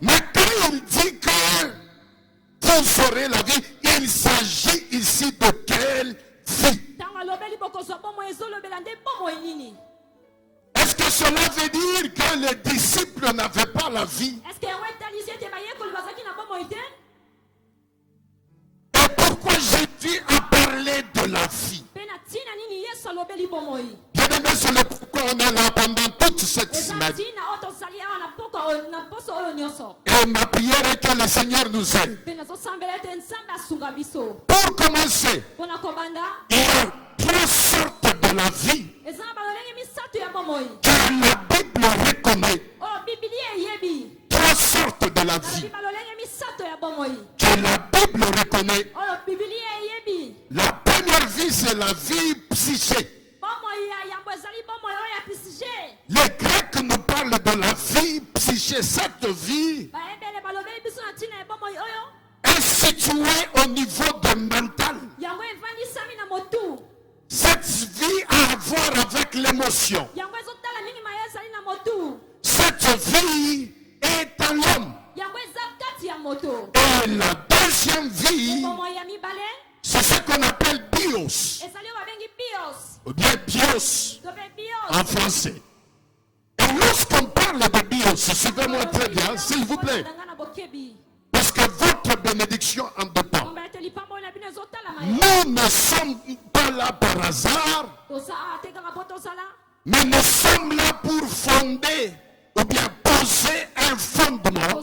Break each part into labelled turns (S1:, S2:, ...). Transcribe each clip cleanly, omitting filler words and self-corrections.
S1: Mais quand il dit que vous aurez la vie, il s'agit ici de quelle vie? Est-ce que cela veut dire que les disciples n'avaient pas la vie? Et pourquoi Jésus a parlé de la vie? Bien-aimé, c'est le pourquoi on est là pendant toute cette semaine. Et ma prière est que le Seigneur nous aide. Pour commencer, il y a trois sortes de la vie que la Bible reconnaît. Trois sortes de la vie que la Bible reconnaît. La première vie, c'est la vie psychique. Les Grecs nous parlent de la vie psychique. Cette vie est située au niveau de mental. Cette vie a à voir avec l'émotion. Cette vie est en l'homme. Et la deuxième vie, c'est ce qu'on appelle bios. Ou bien bios en français. Et lorsqu'on parle de bios, suivez-moi très bien, s'il vous plaît. Parce que votre bénédiction en dépend. Nous ne sommes pas là par hasard, mais nous sommes là pour fonder ou bien poser un fondement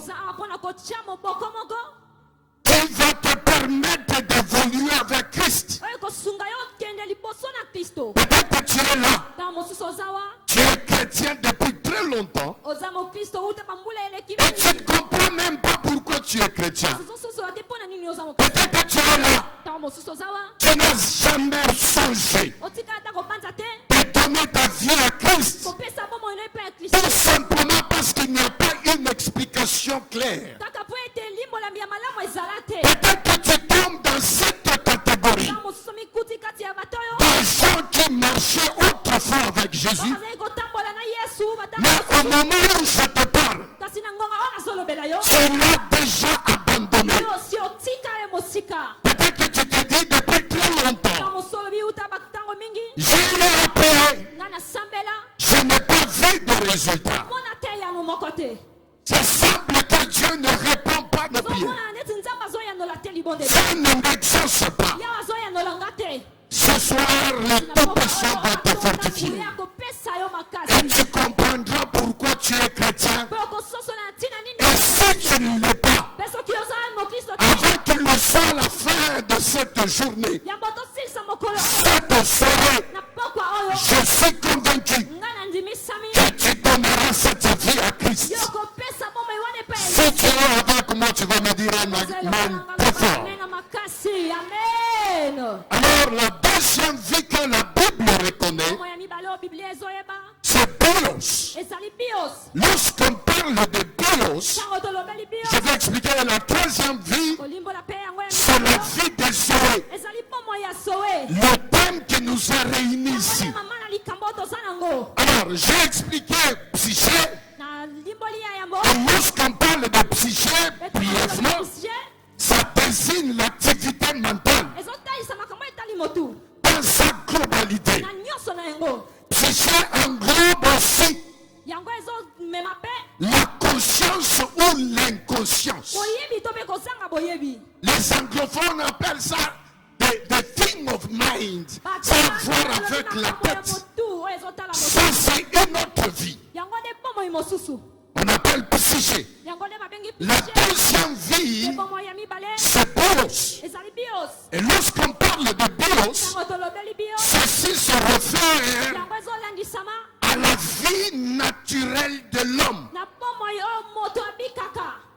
S1: qui va te permettre d'évoluer avec Christ. Peut-être que tu es là, tu es chrétien depuis très longtemps et tu ne comprends même pas pourquoi tu es chrétien. Peut-être que tu es là, tu n'as jamais songé de donner ta vie à Christ, tout simplement parce qu'il n'y a pas une explication claire. Peut-être que tu tombes dans cette catégorie des gens qui marchaient autrefois avec Jésus, mais au moment où je te parle, tu l'as déjà abandonné. Peut-être que tu te dis depuis très longtemps, j'ai eu à payer, je n'ai pas vu de résultat. C'est simple que Dieu ne répond pas de prière. Dieu ne m'exauce pas. Ce soir, le Tout-Puissant va te fortifier. Et tu comprendras pourquoi tu es chrétien. Et si tu ne l'es pas, avant qu'il ne soit la fin de cette journée, cette soirée, je suis convaincu que tu donneras cette vie à Christ. Si tu es avec moi, tu vas me dire amen très fort. Alors, la deuxième vie que la Bible reconnaît, c'est bios. Lorsqu'on parle de bios, je vais expliquer la troisième vie, c'est la vie de Zoé. Le thème qui nous a réunis ici. Alors, j'ai expliqué psyché. Et lorsqu'on parle de psyché, brièvement, ça désigne l'activité mentale dans sa globalité. Psyché englobe aussi la conscience ou l'inconscience. Les anglophones appellent ça the thing of mind. Ça a à voir avec la tête. Ça, c'est une autre vie. On appelle psyché. La deuxième vie, c'est bios. Et lorsqu'on parle de bios, ceci se réfère à la vie naturelle de l'homme.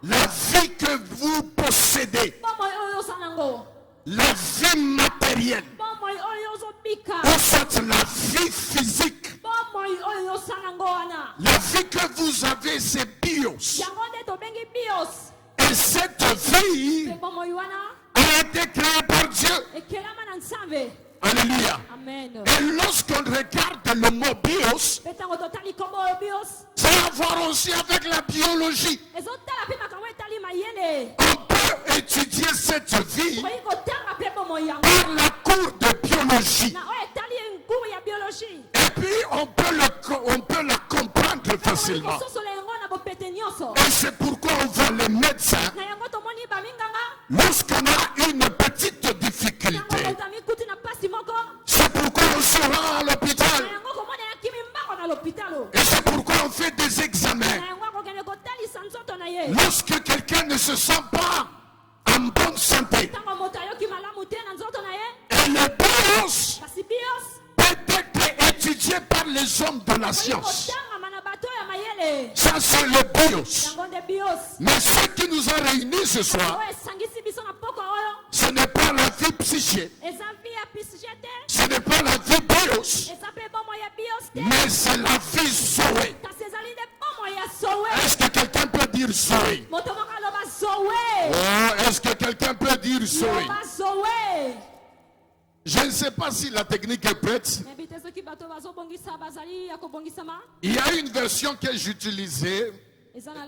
S1: La vie que vous possédez. La vie matérielle. Ou soit la vie physique. La vie que vous avez, c'est bios. Et cette vie a été créée par Dieu. Alléluia. Et lorsqu'on regarde le mot bios, ça a à voir aussi avec la biologie.
S2: Et c'est pourquoi on voit les médecins lorsqu'on a une petite difficulté. C'est pourquoi on se rend à l'hôpital. Et c'est pourquoi on fait des examens. Lorsque quelqu'un ne se sent pas en bonne santé, et le BIOS peut être étudié par les hommes de la science. Ça c'est le BIOS. Mais ce qui nous a réunis ce soir, ce n'est pas la vie psychique, ce n'est pas la vie BIOS, mais c'est la vie Zoé. Est-ce que quelqu'un peut dire Zoé? Oh, est-ce que quelqu'un peut dire Zoé? Je ne sais pas si la technique est prête. Il y a une version que j'utilisais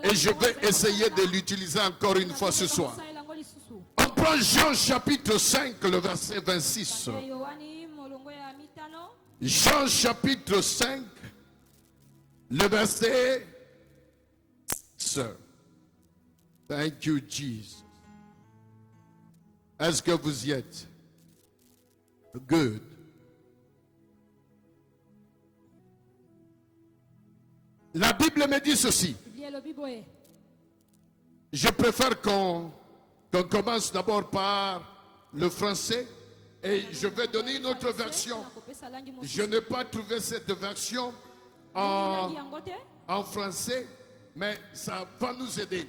S2: et je vais essayer de l'utiliser encore une fois ce soir. On prend Jean chapitre 5, le verset 26. Jean chapitre 5, le verset 6. Thank you, Jesus. Est-ce que vous y êtes? Good. La Bible me dit ceci. Je préfère qu'on commence d'abord par le français et je vais donner une autre version. Je n'ai pas trouvé cette version en français, mais ça va nous aider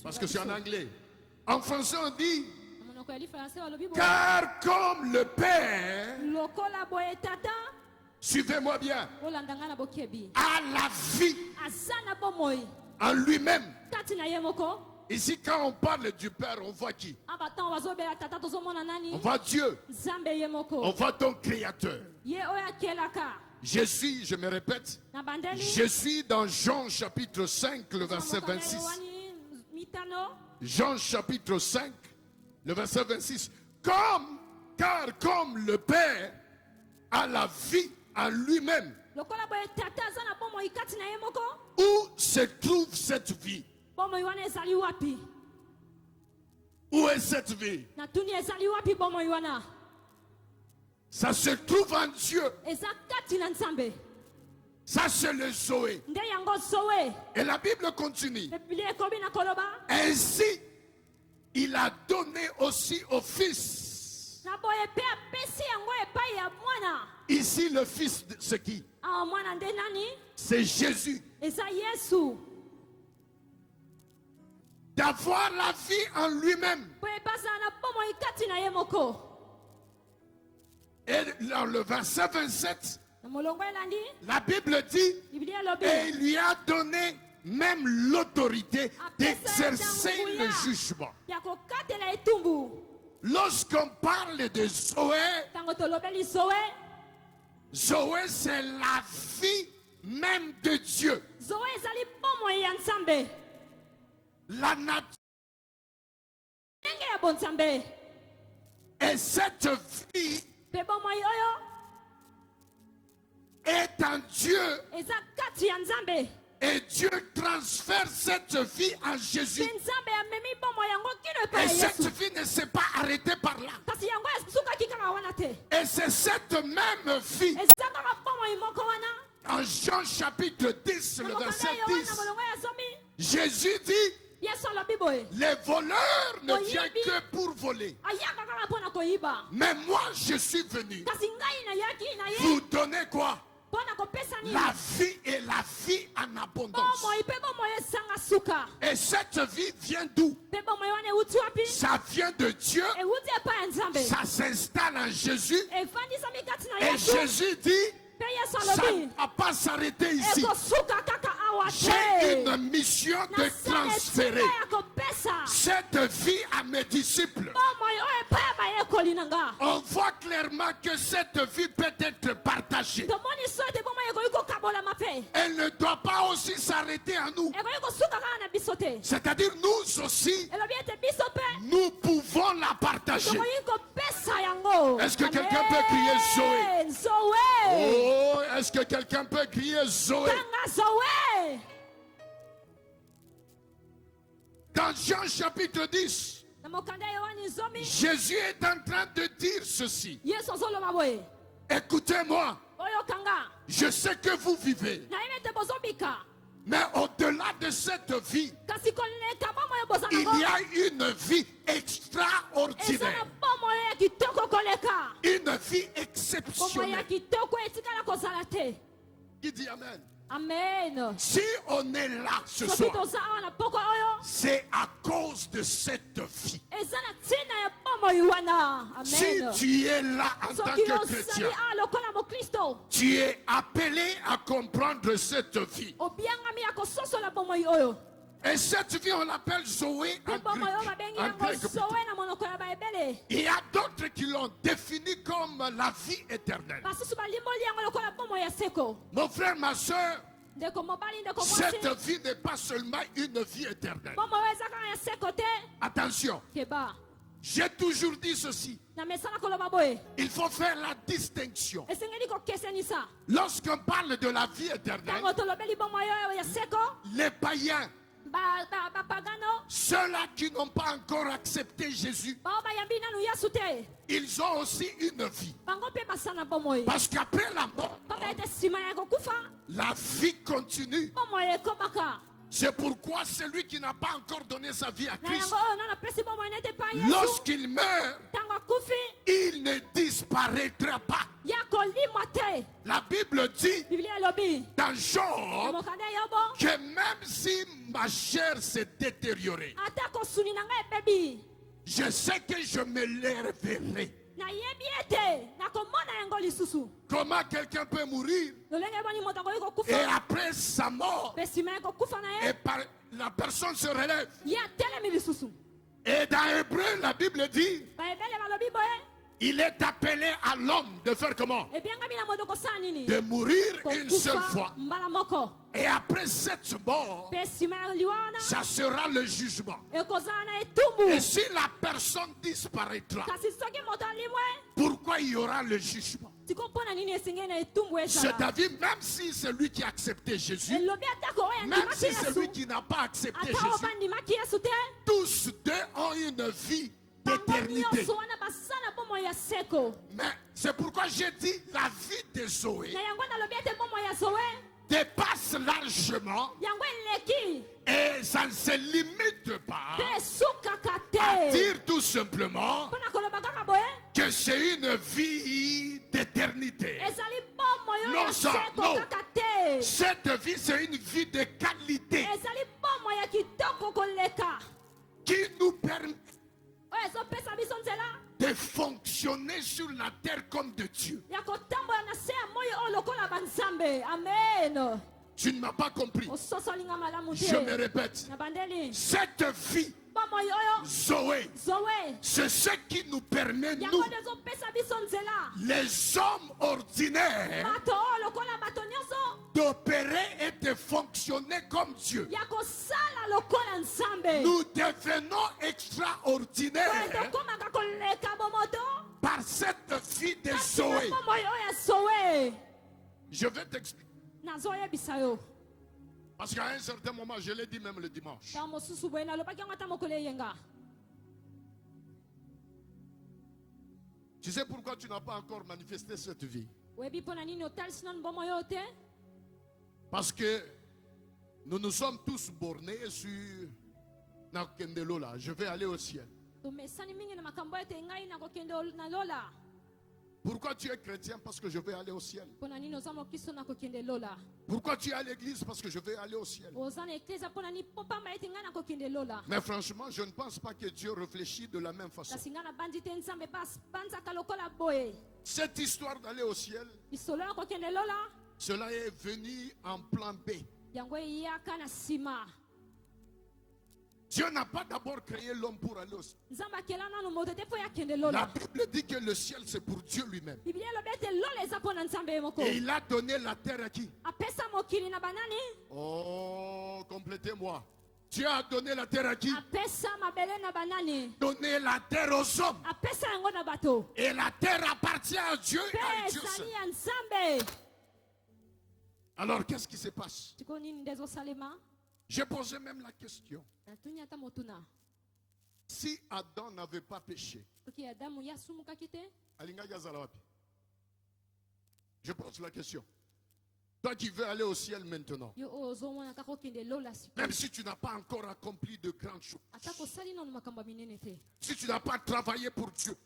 S2: parce que c'est en anglais. En français, on dit: car comme le Père, suivez-moi bien, a la vie en lui-même. Ici, quand on parle du Père, on voit qui? On voit Dieu. On voit ton Créateur. Je me répète, je suis dans Jean chapitre 5, le verset 26. Jean chapitre 5, le verset 26. Car comme le Père a la vie en lui-même, où se trouve cette vie? Où est cette vie? Ça se trouve en Dieu. Ça c'est le Zoé. Et la Bible continue. Ainsi, il a donné aussi au Fils. Ici, le Fils, c'est qui? C'est Jésus. D'avoir la vie en lui-même. Et dans le verset 27, la Bible dit, et il lui a donné même l'autorité d'exercer le jugement. Lorsqu'on parle de Zoé, Zoé c'est la vie même de Dieu. La nature. Et cette vie est en Dieu. Et Dieu transfère cette vie en Jésus. Et cette vie ne s'est pas arrêtée par là. Et c'est cette même vie. En Jean chapitre 10, le verset 10, Jésus dit: les voleurs ne viennent que pour voler. Mais moi je suis venu vous donner quoi? La vie et la vie en abondance. Et cette vie vient d'où? Ça vient de Dieu. Ça s'installe en Jésus. Et Jésus dit: ça ne va pas s'arrêter ici. J'ai une mission de transférer cette vie à mes disciples. On voit clairement que cette vie peut être partagée. Elle ne doit pas aussi s'arrêter à nous. C'est-à-dire nous aussi, nous pouvons la partager. Est-ce que quelqu'un peut crier Zoé? Oh, est-ce que quelqu'un peut crier Zoé? Dans Jean chapitre 10, Jésus est en train de dire ceci. Écoutez-moi. Je sais que vous vivez. Mais au-delà de cette vie, il y a une vie extraordinaire. Une vie exceptionnelle. Qui dit Amen?
S1: Amen.
S2: Si on est là ce soir, c'est à cause de cette vie. Si tu es là en tant que chrétien, tu es appelé à comprendre cette vie. Et cette vie, on l'appelle Zoé en grec. Il y a d'autres qui l'ont définie comme la vie éternelle. Mon frère, ma soeur, cette vie n'est pas seulement une vie éternelle. Attention, j'ai toujours dit ceci. Il faut faire la distinction. Lorsqu'on parle de la vie éternelle, les païens, ceux-là qui n'ont pas encore accepté Jésus, ils ont aussi une vie. Parce qu'après la mort, la vie continue. C'est pourquoi celui qui n'a pas encore donné sa vie à Christ, lorsqu'il meurt, il ne disparaîtra pas. La Bible dit dans Job que même si ma chair s'est détériorée, je sais que je me l'élèverai. Comment quelqu'un peut mourir et après sa mort, la personne se relève? Et dans Hébreu, la Bible dit, il est appelé à l'homme de faire comment? De mourir une seule fois. Et après cette mort, ça sera le jugement. Et si la personne disparaîtra, pourquoi il y aura le jugement? C'est-à-dire, même si c'est lui qui a accepté Jésus, même si c'est lui qui n'a pas accepté Jésus, tous deux ont une vie d'éternité. Mais c'est pourquoi j'ai dit la vie de Zoé dépasse largement et ça ne se limite pas à dire tout simplement que c'est une vie d'éternité. Non, ça, non. Cette vie, c'est une vie de qualité qui nous permet de fonctionner sur la terre comme de Dieu.
S1: Amen.
S2: Tu ne m'as pas compris. Je me répète. Cette vie, Zoé, c'est ce qui nous permet, nous, les hommes ordinaires, d'opérer et de fonctionner comme Dieu. Nous devenons extraordinaires par cette vie de Zoé. Je vais t'expliquer. Parce qu'à un certain moment, je l'ai dit même le dimanche. Tu sais pourquoi tu n'as pas encore manifesté cette vie? Parce que nous nous sommes tous bornés sur Nakendelola. Je vais aller au ciel. Pourquoi tu es chrétien? Parce que je vais aller au ciel. Pourquoi tu es à l'église? Parce que je vais aller au ciel. Mais franchement, je ne pense pas que Dieu réfléchit de la même façon. Cette histoire d'aller au ciel, cela est venu en plan B. Dieu n'a pas d'abord créé l'homme pour aller au ciel. La Bible dit que le ciel c'est pour Dieu lui-même. Et il a donné la terre à qui? Oh, complétez-moi. Dieu a donné la terre à qui? Donné la terre aux hommes. Et la terre appartient à Dieu et à Dieu seul. Alors qu'est-ce qui se passe? J'ai posé même la question. Si Adam n'avait pas péché, je pose la question. Toi qui veux aller au ciel maintenant, même si tu n'as pas encore accompli de grandes choses, si tu n'as pas travaillé pour Dieu,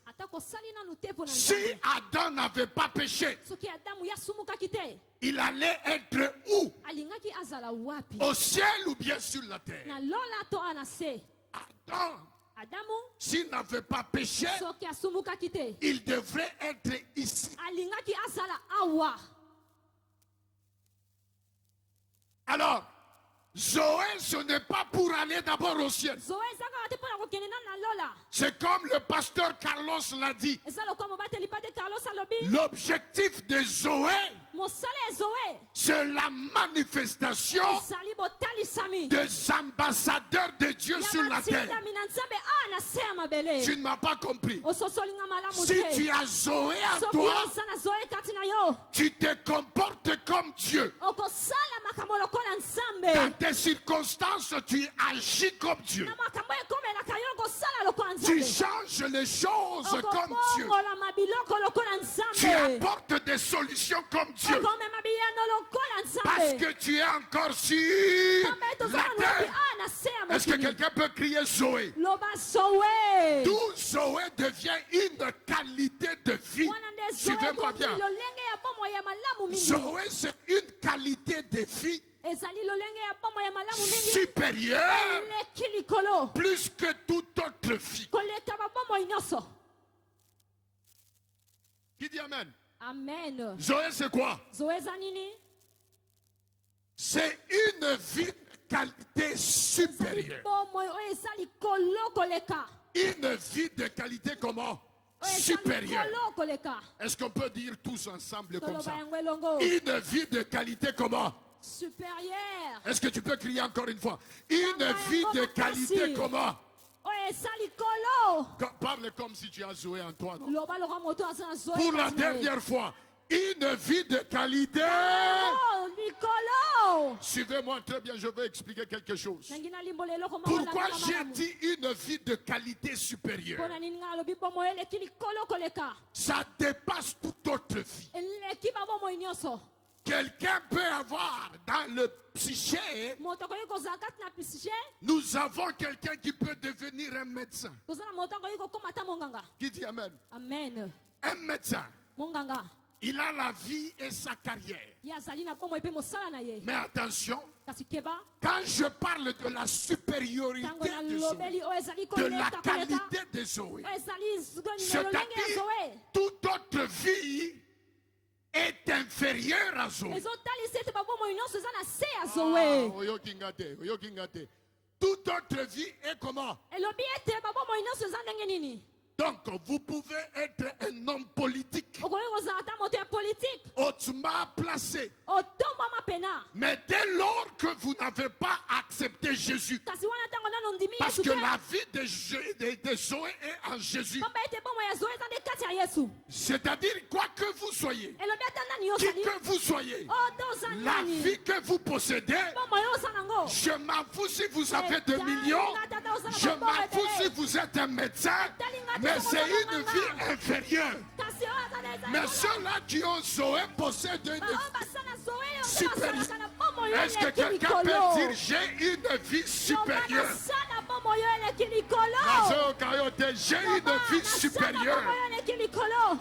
S2: si Adam n'avait pas péché, il allait être où? Au ciel ou bien sur la terre? Adam, s'il n'avait pas péché, il devrait être ici. Alors, Zoé, ce n'est pas pour aller d'abord au ciel. C'est comme le pasteur Carlos l'a dit. L'objectif de Zoé, c'est la manifestation des ambassadeurs de Dieu sur la terre. Tu ne m'as pas compris. Si tu as Zoé à toi, tu te comportes comme Dieu. Dans tes circonstances, tu agis comme Dieu. Tu changes les choses comme Dieu. Tu apportes des solutions comme Dieu. Parce que tu es encore sur la terre. Est-ce que quelqu'un peut crier Zoé? D'où Zoé devient une qualité de vie. Suivez-moi bien. Zoé, c'est une qualité de vie supérieure plus que toute autre vie. Qui dit Amen?
S1: Amen.
S2: Zoé, c'est quoi? C'est une vie de qualité supérieure. Une vie de qualité comment? Supérieure. Est-ce qu'on peut dire tous ensemble comme ça? Une vie de qualité comment?
S1: Supérieure.
S2: Est-ce que tu peux crier encore une fois? Une vie de qualité comment? Parle comme si tu as Zoé en toi, non? Pour la dernière fois. Une vie de qualité. Suivez-moi très bien, je vais expliquer quelque chose. Pourquoi j'ai dit une vie de qualité supérieure? Ça dépasse toute autre vie. Quelqu'un peut avoir dans le psyché, nous avons quelqu'un qui peut devenir un médecin. Qui dit Amen?
S1: Amen.
S2: Un médecin. Il a la vie et sa carrière. Mais attention, quand je parle de la supériorité de Zoé, de la qualité de Zoé, c'est-à-dire toute autre vie est inférieure à Zoé. Toute autre vie est comment? Donc, vous pouvez être un homme politique, hautement placé. Mais dès lors que vous n'avez pas accepté Jésus, parce que la vie de Zoé est en Jésus, c'est-à-dire quoi que vous soyez, qui que vous soyez, la vie que vous possédez, je m'en fous si vous avez 2 millions, je m'en fous si vous êtes un médecin, mais c'est une vie inférieure. Mais ceux-là qui ont Zoé possèdent une vie supérieure. Est-ce que quelqu'un peut dire j'ai une vie supérieure? J'ai une vie supérieure.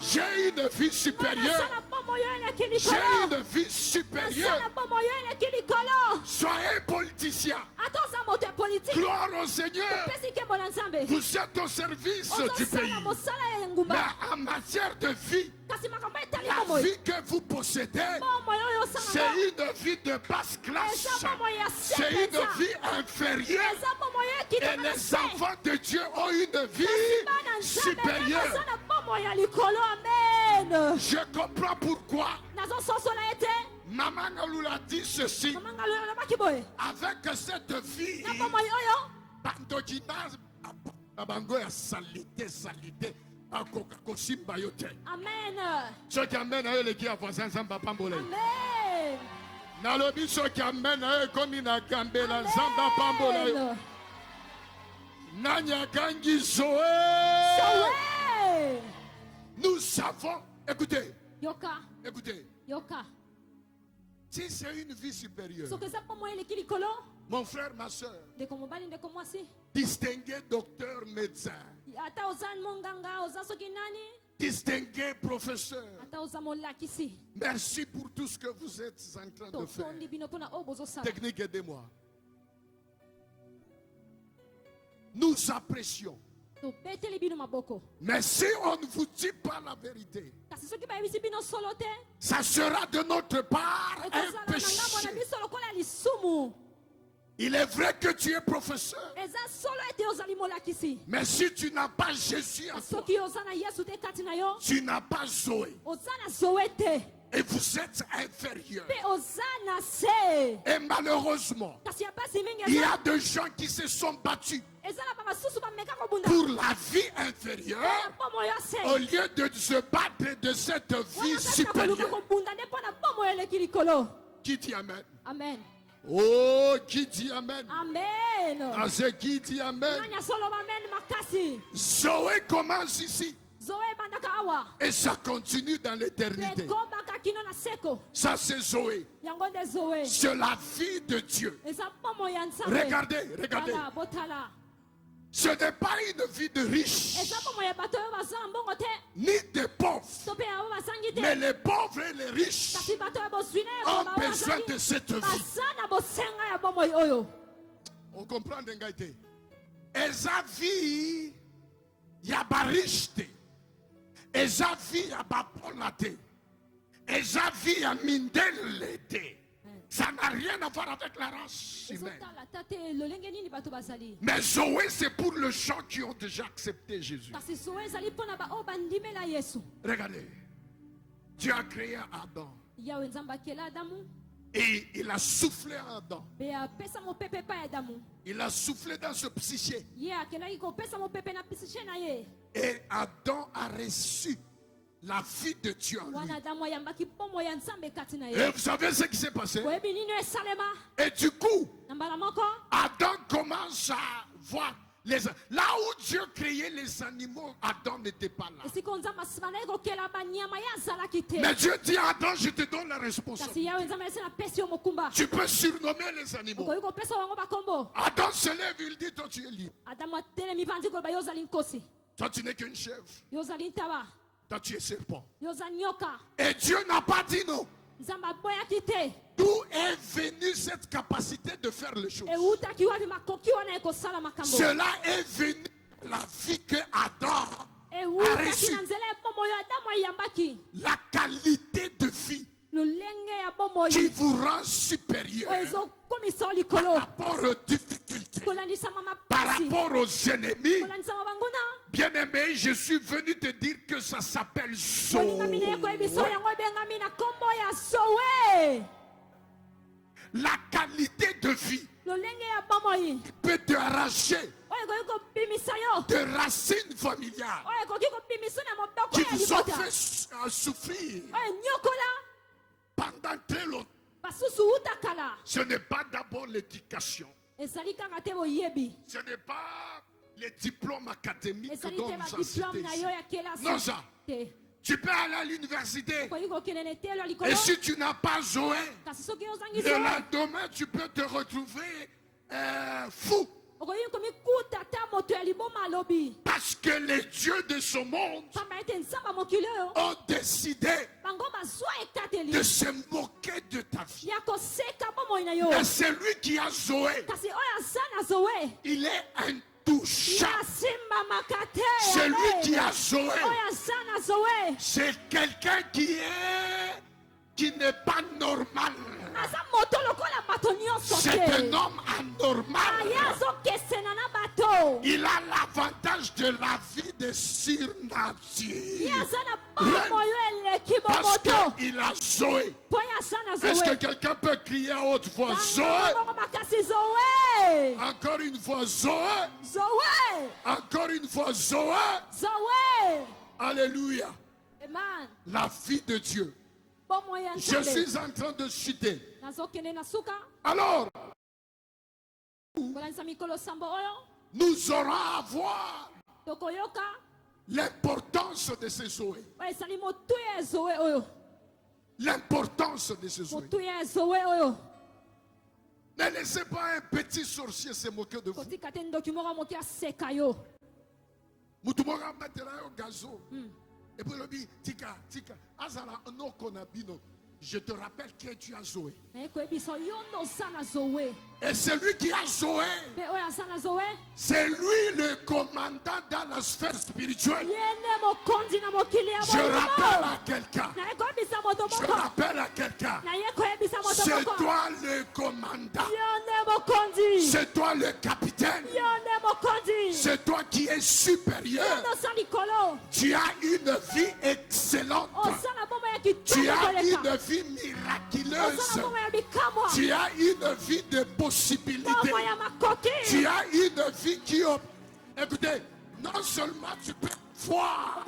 S2: J'ai une vie supérieure. J'ai une vie supérieure. Soyez politicien. Gloire au Seigneur. Vous êtes au service du pays. Mais en matière de vie, la vie que vous possédez, c'est une vie de basse classe. C'est une vie inférieure. Et les enfants de Dieu ont une vie supérieure. Je comprends pourquoi Maman Naloula dit ceci. Avec cette vie,
S1: Amen.
S2: Ceux qui amènent à eux qui a voisin sans papa mbolé.
S1: Amen.
S2: Nalobi ceux qui amènent à eux comme il a gambé la zamba pambola. Nanyakangi Zoé. Nous savons, écoutez, écoutez, si c'est une vie supérieure, mon frère, ma soeur, distingué docteur, médecin, distingué professeur, merci pour tout ce que vous êtes en train de faire. Technique, aidez-moi. Nous apprécions. Mais si on ne vous dit pas la vérité, ça sera de notre part un péché. Il est vrai que tu es professeur, mais si tu n'as pas Jésus en toi, tu n'as pas Zoé. Et vous êtes inférieur. Et malheureusement, il y a des gens qui se sont battus pour la vie inférieure au lieu de se battre de cette vie supérieure. Qui dit Amen? Amen. Oh, qui dit Amen? Amen. Ah, c'est qui dit Amen? Zoé commence ici. Et ça continue dans l'éternité. Ça c'est Zoé. C'est la vie de Dieu. Regardez, regardez. Ce n'est pas une vie de riche, ni de pauvres. Mais les pauvres et les riches ont besoin de cette vie. On comprend d'engagé. Eza vie yabarishte. Eza vie yabaponate. Eza vie yamindelete. Ça n'a rien à voir avec la race humaine. Mais Zoé, c'est pour les gens qui ont déjà accepté Jésus. Regardez, Dieu a créé Adam. Et il a soufflé à Adam. Il a soufflé dans ce psyché. Et Adam a reçu la vie de Dieu en lui. Et vous savez ce qui s'est passé? Et du coup, Adam commence à voir là où Dieu créait les animaux, Adam n'était pas là. Mais Dieu dit à Adam, je te donne la responsabilité. Tu peux surnommer les animaux. Adam se lève, il dit, toi tu es libre. Toi tu n'es qu'une chèvre. Toi tu es serpent. Et Dieu n'a pas dit non. D'où est venue cette capacité de faire les choses? Cela est venu de la vie que Adam a reçue. La qualité de vie qui vous rend supérieur par rapport aux difficultés, par rapport aux ennemis. Bien-aimé, je suis venu te dire que ça s'appelle Zoé. La qualité de vie peut te arracher de racines familiales qui vous ont fait souffrir pendant très longtemps. Ce n'est pas d'abord l'éducation. Ce n'est pas les diplômes académiques dont vous en citez. Non, ça. Tu peux aller à l'université. Et si tu n'as pas Zoé, le lendemain, tu peux te retrouver fou. Parce que les dieux de ce monde ont décidé de se moquer de ta vie. Et celui qui a Zoé, il est intouchable. Celui qui a Zoé, c'est quelqu'un qui n'est pas normal. C'est un homme anormal. Il a l'avantage de la vie de surnature. Parce qu'il a Zoé. Est-ce que quelqu'un peut crier à haute voix Zoé? Encore une fois Zoé. Encore une fois Zoé. Alléluia. La vie de Dieu. Je suis en train de citer. Alors, nous aurons à voir l'importance de ces Zoé. L'importance de ces Zoé. Ne laissez pas un petit sorcier se moquer de vous. Mutumora batera au gazo. Et puis le dit, tika, azala no konabino. Je te rappelle que tu as Zoé. Et celui qui a Zoé, c'est lui le commandant dans la sphère spirituelle. Je rappelle à quelqu'un. C'est toi le commandant. C'est toi le capitaine. C'est toi qui es supérieur. Tu as une vie excellente. Tu as une vie miraculeuse. Tu as une vie de possibilités. Tu as une vie qui... Écoutez, non seulement tu peux voir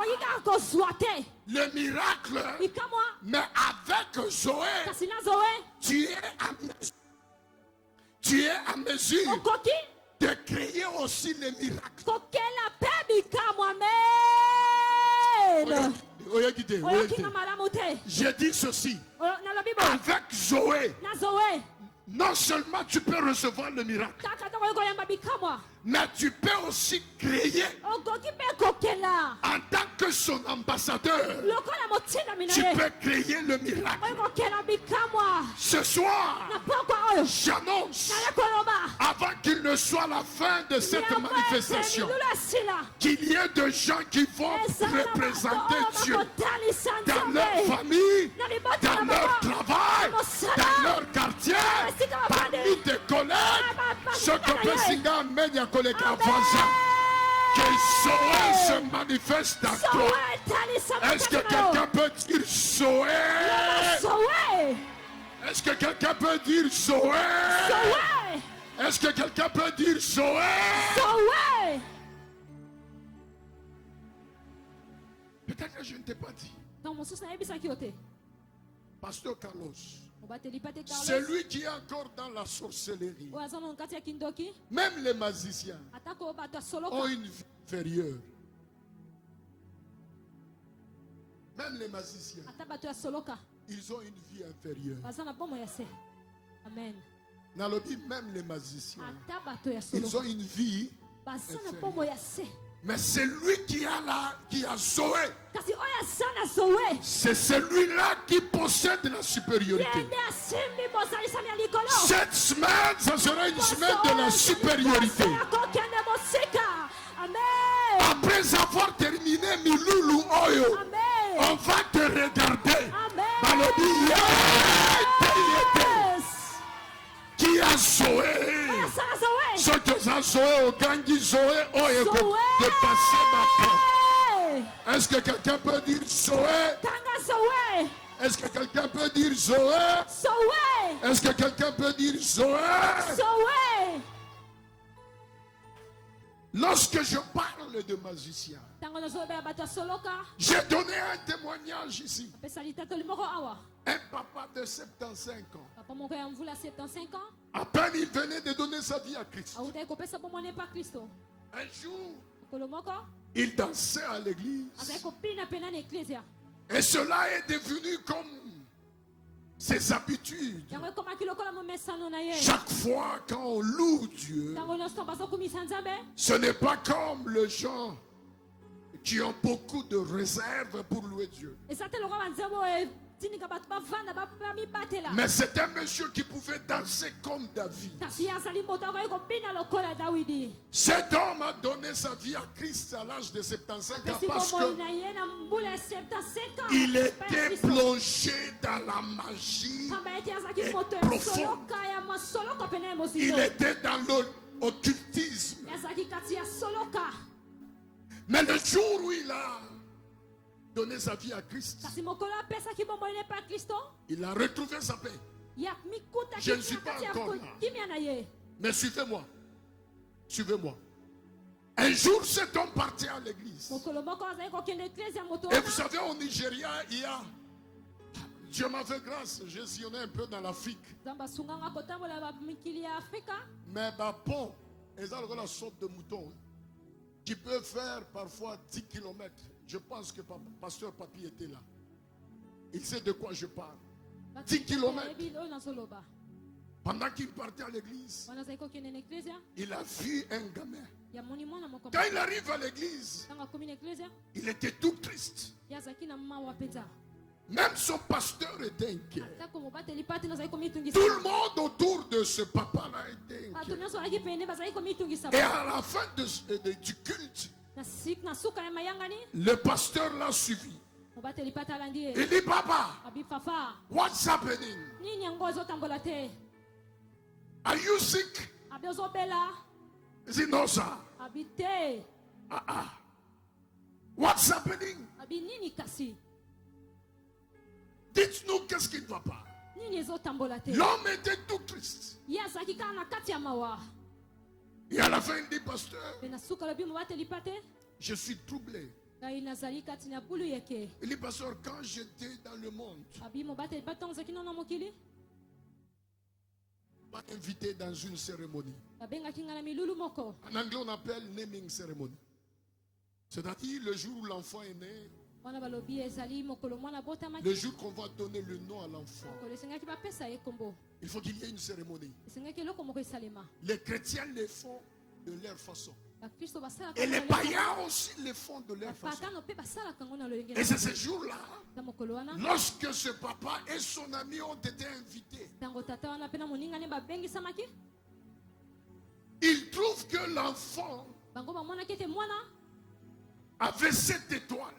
S2: le miracle, mais avec Zoé, tu es à mesure de créer aussi le miracle. J'ai dit ceci. Avec Zoé, non seulement tu peux recevoir le miracle, mais tu peux aussi créer en tant que son ambassadeur. Tu peux créer le miracle. Ce soir, j'annonce, avant qu'il ne soit la fin de cette manifestation, qu'il y ait de gens qui vont représenter Dieu dans leur famille, dans leur travail, dans leur quartier, parmi tes collègues, ce que peut signer Média collègue voisin. Que Zoé se manifeste à toi. Est-ce que quelqu'un peut dire Zoé? Est-ce que quelqu'un peut dire Zoé? Est-ce que quelqu'un peut dire Zoé? Peut-être que je ne t'ai pas dit. Pasteur Carlos, celui qui est encore dans la sorcellerie, même les magiciens ont une vie inférieure. Même les magiciens, ils ont une vie inférieure.
S1: Amen.
S2: Même les magiciens, ils ont une vie inférieure. Mais c'est lui qui a Zoé. C'est celui-là qui possède la supériorité. Cette semaine, ça sera une semaine de la supériorité. Après avoir terminé Miloulou Oyo, on va te regarder. Qui a Zoé? Ceux qui ont Zoé au Gangi Zoé, de passer ma porte. Est-ce que quelqu'un peut dire Zoé? Est-ce que quelqu'un peut dire Zoé? Est-ce que quelqu'un peut dire Zoé? Lorsque je parle de magicien, j'ai donné un témoignage ici. Un papa de 75 ans. À peine il venait de donner sa vie à Christ. Un jour, il dansait à l'église. Et cela est devenu comme ses habitudes. Chaque fois quand on loue Dieu, ce n'est pas comme les gens qui ont beaucoup de réserves pour louer Dieu. Mais c'est un monsieur qui pouvait danser comme David. Cet homme a donné sa vie à Christ à l'âge de 75 ans parce qu'il était plongé dans la magie profonde. Il était dans l'occultisme. Mais le jour où il a donné sa vie à Christ, il a retrouvé sa paix. Je ne suis pas encore là. Mais suivez-moi. Suivez-moi. Un jour, cet homme partit à l'église. Et vous savez, au Nigeria, il y a... Dieu m'a fait grâce, j'ai sillonné un peu dans l'Afrique. Mais bon, Et ça, la sorte de mouton qui peut faire parfois 10 km. Je pense que pasteur Papi était là. Il sait de quoi je parle. 10 km. Pendant qu'il partait à l'église, il a vu un gamin. Quand il arrive à l'église, il était tout triste. Même son pasteur était inquiet. Tout le monde autour de ce papa-là était inquiet. Et à la fin du culte, le pasteur l'a suivi. Il dit, papa, what's happening? Are you sick? Is it no, sir? What's happening? Dites-nous qu'est-ce qui ne va pas. L'homme était tout triste. Et à la fin, il dit, pasteur, je suis troublé. Il dit, pasteur, quand j'étais dans le monde, on m'a invité dans une cérémonie. En anglais, on appelle naming ceremony. C'est-à-dire le jour où l'enfant est né, le jour qu'on va donner le nom à l'enfant, il faut qu'il y ait une cérémonie. Les chrétiens le font de leur façon. Et les païens aussi le font de leur façon. Et c'est ce jour-là, lorsque ce papa et son ami ont été invités, ils trouvent que l'enfant avait 7 étoiles.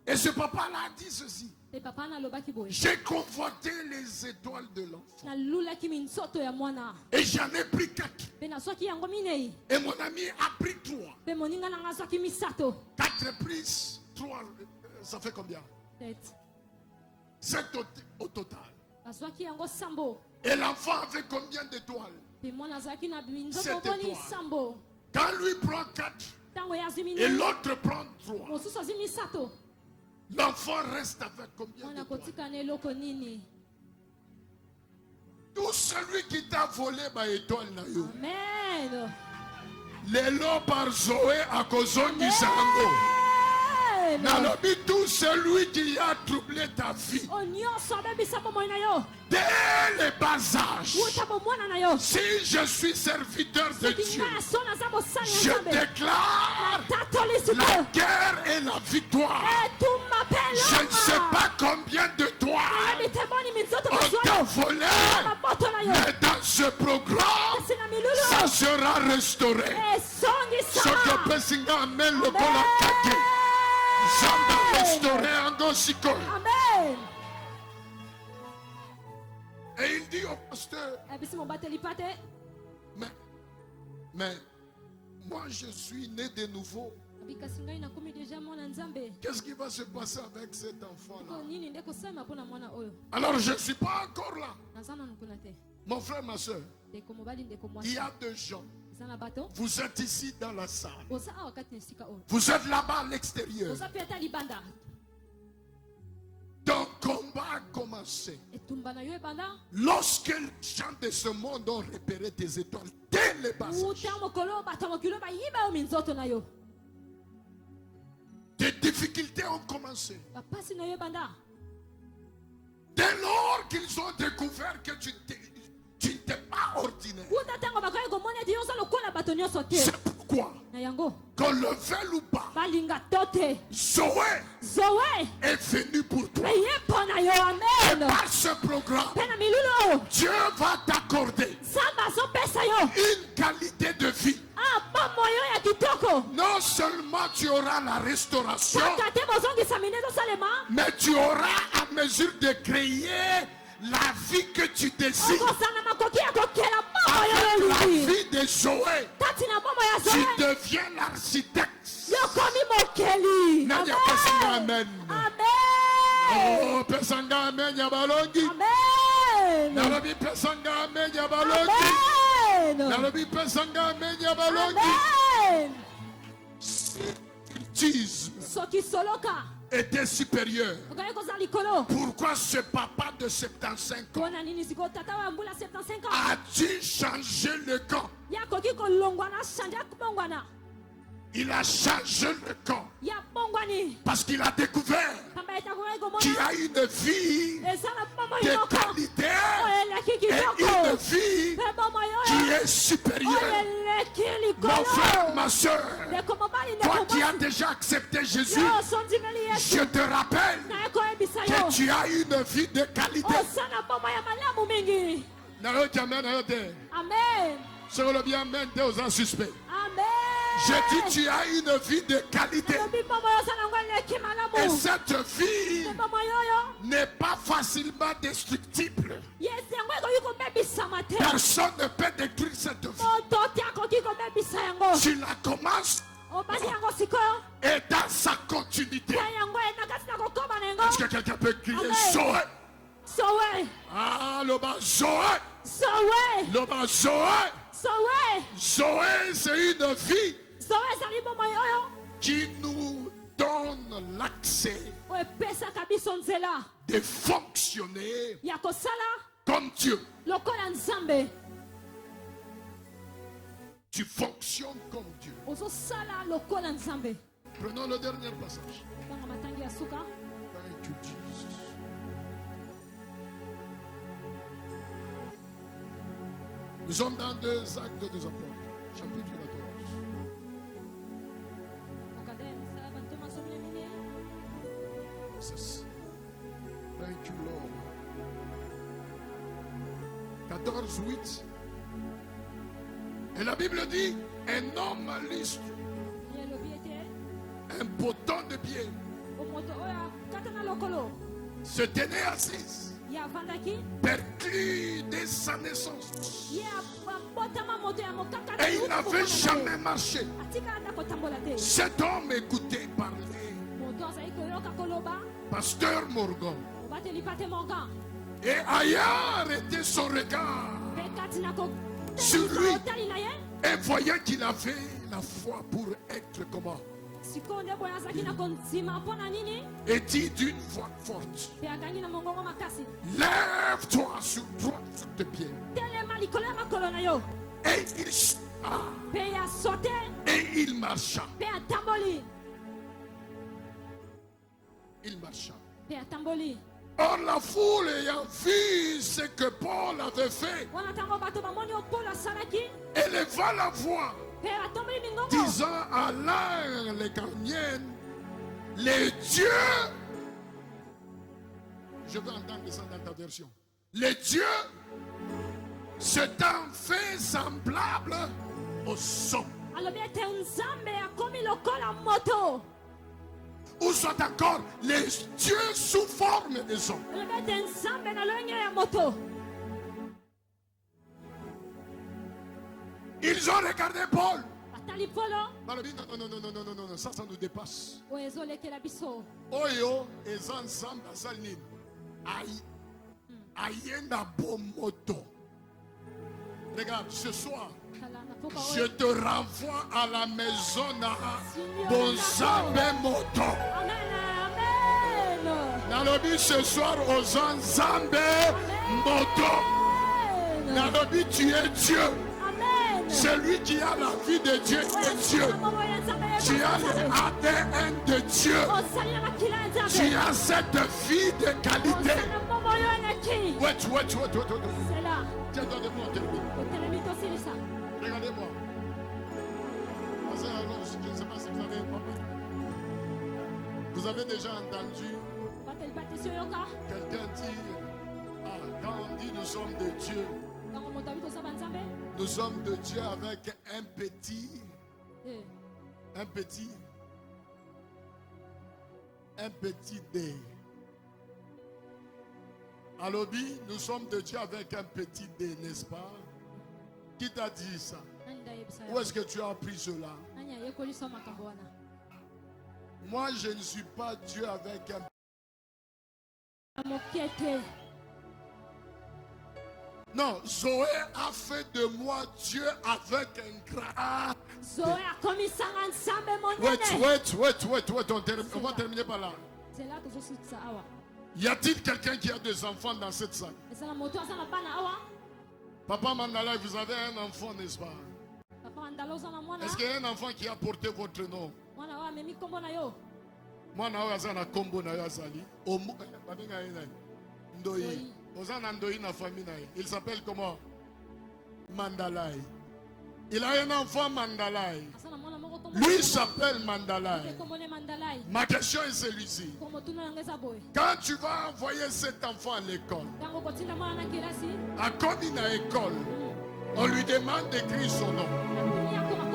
S2: Et ce papa-là a dit ceci: j'ai convoité les étoiles de l'enfant et j'en ai pris 4. Et mon ami a pris 3. 4 plus 3, ça fait combien? 7 au total. Et l'enfant avait combien d'étoiles? 7 étoiles. Quand lui prend 4 et l'autre prend 3, l'enfant reste avec combien d'étoiles? Tout celui qui t'a volé ma étoile, amen. Les lots par Zoé à Kozongi Sango. Nalobi, tout celui qui a troublé ta vie dès les bas âges. Si je suis serviteur de Dieu, je déclare la guerre et la victoire. Je ne sais pas combien de toi on t'a volé, mais dans ce programme, ça sera restauré. Ce que Pessinga amène le Bolakake. Amen. Et il dit au pasteur, mais moi je suis né de nouveau. Qu'est-ce qui va se passer avec cet enfant-là? Alors je ne suis pas encore là. Mon frère, ma soeur, il y a 2 gens. Vous êtes ici dans la salle. Vous êtes là-bas à l'extérieur. Ton combat a commencé lorsque les gens de ce monde ont repéré tes étoiles dès les bas âges. Des difficultés ont commencé. Dès lors qu'ils ont découvert que tu n'étais pas ordinaire. C'est pourquoi, qu'on le veuille ou pas, Zoé est venu pour toi. Et par ce programme, Dieu va t'accorder une qualité de vie. Non seulement tu auras la restauration, mais tu auras à mesure de créer la vie que tu désires. Avec la vie de Zoé, tu deviens l'architecte. Nadia Pesanga amen. Oh, Pesanga amen yabalongi. Nalobi Pesanga amen yabalongi. Nalobi Pesanga amen yabalongi. Spiritisme était supérieur. Pourquoi ce papa de 75 ans a-t-il changé le camp? Il a changé le camp parce qu'il a découvert qu'il y a une vie de qualité et une vie qui est supérieure. Mon frère, ma soeur, toi qui as déjà accepté Jésus, je te rappelle que tu as une vie de qualité. Amen. Sur le bien, amen, aux gens suspects. Je dis, tu as une vie de qualité. Et cette vie n'est pas facilement destructible. Personne ne peut détruire cette vie. Tu la commences et dans sa continuité. Est-ce que quelqu'un peut crier Zoé? Ah, le bas Zoé. Le bas Zoé. Zoé, c'est une vie qui nous donne l'accès de fonctionner comme Dieu. Tu fonctionnes comme Dieu. Prenons le dernier passage. Thank you, Jesus. Nous sommes dans 2 Actes des Apôtres, chapitre 14. Thank you, Lord. 14, 8. Et la Bible dit, un homme illustre, impotent de pied, se tenait assis, perclus dès sa naissance. Et il n'avait jamais marché. Cet homme écoutait parler Pasteur Morgan. Et ailleurs était son regard sur lui. Et voyant qu'il avait la foi pour être comment? Et dit d'une voix forte, lève-toi sur tes pieds. Et il sauta. Et il marcha. Il marcha. Or la foule ayant vu ce que Paul avait fait, éleva la voix, disant à l'un les Ghanéens, les dieux, je veux entendre ça dans ta version, les dieux s'étant fait semblable au son. Ou soit encore les dieux sous forme de son. Ils ont regardé Paul. Non, ça nous dépasse. Oyo, ils ensemble à Salnin. Ayena Bomoto. Regarde, ce soir, je te renvoie à la maison à Bonzambe Moto. Nalobi ce soir aux Zambe Moto. Nalobi, tu es Dieu. Celui qui a la vie de Dieu est Dieu. Tu as l'ADN de Dieu. Tu as cette vie de qualité. Ouais. Tiens, donnez-moi un téléphone. Regardez-moi. Je ne sais pas si vous avez compris. Vous avez déjà entendu quelqu'un dire, quand on dit nous sommes de Dieu, nous sommes de Dieu avec un petit D. À l'obi, nous sommes de Dieu avec un petit D, n'est-ce pas? Qui t'a dit ça? Où est-ce que tu as appris cela? Moi, je ne suis pas Dieu avec un... Non, Zoé a fait de moi Dieu avec un grand... Wait, on va terminer par là. Y a-t-il quelqu'un qui a des enfants dans cette salle? Papa Mandala, vous avez un enfant, n'est-ce pas? Est-ce qu'il y a un enfant qui a porté votre nom? Moi, je suis Kombo na Yazali. Il s'appelle comment? Mandalay. Il a un enfant Mandalay. Lui s'appelle Mandalay. Ma question est celle-ci. Quand tu vas envoyer cet enfant à l'école, à Komina école, on lui demande d'écrire son nom.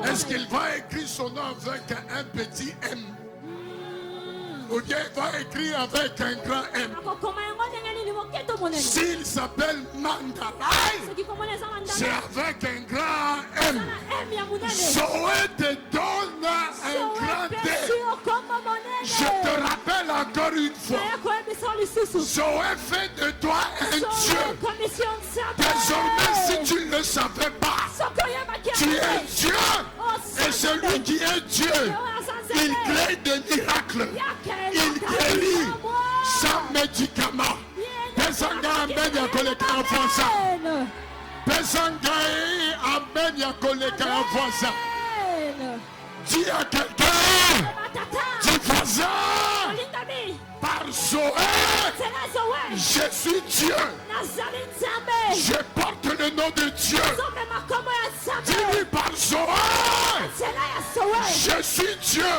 S2: Est-ce qu'il va écrire son nom avec un petit M? Ou bien il va écrire avec un grand M? S'il s'appelle Mandalay, c'est avec un grand M. Zoé te donne un grand D. Je te rappelle encore une fois, Zoé fait de toi un Dieu. Désormais, si tu ne le savais pas, tu es Dieu. Et celui qui est Dieu, il crée des miracles. Il guérit sans médicament. Pesanga amen ya koleka en français. Pesanga amen ya koleka en français. Dis à quelqu'un, dis voisin, par Zoé, je suis Dieu. Je porte le nom de Dieu. Dis-lui par Zoé, je suis Dieu.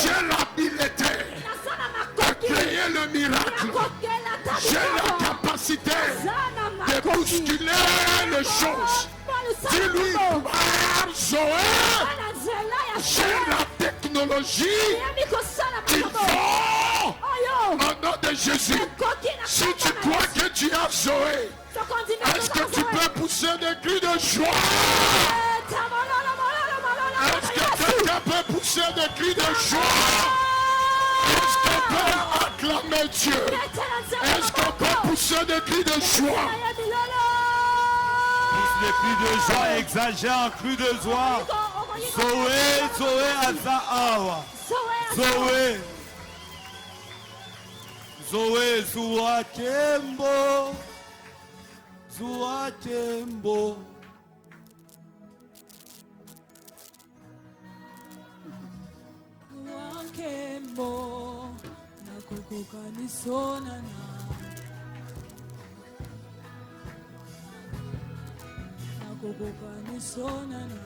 S2: J'ai l'habilité de créer le miracle. J'ai la capacité de bousculer les choses. Dis-lui par Zoé, j'ai la technologie qu'il faut au nom de Jésus. Si tu crois que tu as Zoé, est-ce que tu peux pousser des cris de joie? Est-ce que quelqu'un peut pousser des cris de joie? Est-ce qu'on peut acclamer Dieu? Est-ce qu'on peut pousser des cris de joie?
S3: Pousse des cris de joie, exagère en cris de joie. Zoé, Zoé, Azaawa. Zoé. Zoé, Zoua Kembo. Zoua Kembo.
S1: Kembo nakokoka nisonana nakokoka nisonana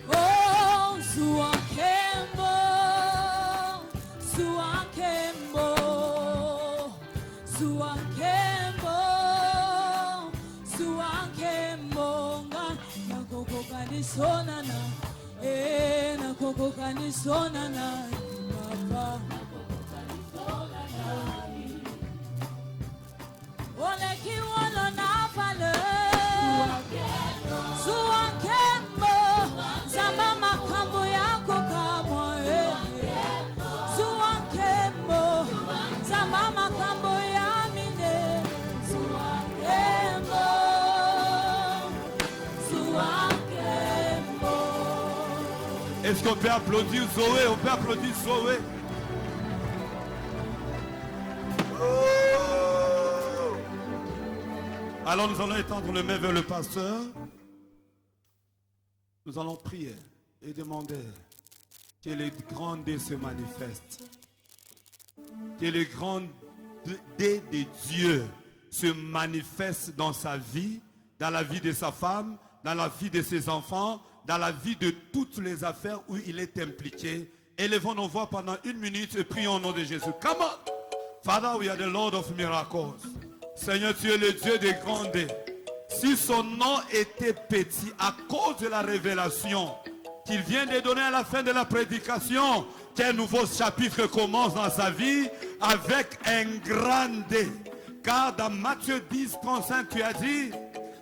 S1: oh Zua Kembo Zua Kembo Zua Kembo Zua Kembo nakokoka nisonana nakokoka nisonana papa ole kiwolo na pale Zua Kembo zama makambo yako kamwe Zua Kembo zama makambo ya mine Zua Kembo Zua
S3: Est-ce qu'on peut applaudir Zoé? On peut applaudir Zoé. Oh! Alors nous allons étendre les mains vers le pasteur. Nous allons prier et demander que les grands dés se manifestent. Que les grands dés de Dieu se manifestent dans sa vie, dans la vie de sa femme, dans la vie de ses enfants, dans la vie de toutes les affaires où il est impliqué. Élevons nos voix pendant 1 minute et prions au nom de Jésus. Come on! Father, we are the Lord of miracles. Seigneur, tu es le Dieu des grands dés. Si son nom était petit à cause de la révélation qu'il vient de donner à la fin de la prédication, qu'un nouveau chapitre commence dans sa vie avec un grand dé. Car dans Matthieu 10, 35, tu as dit,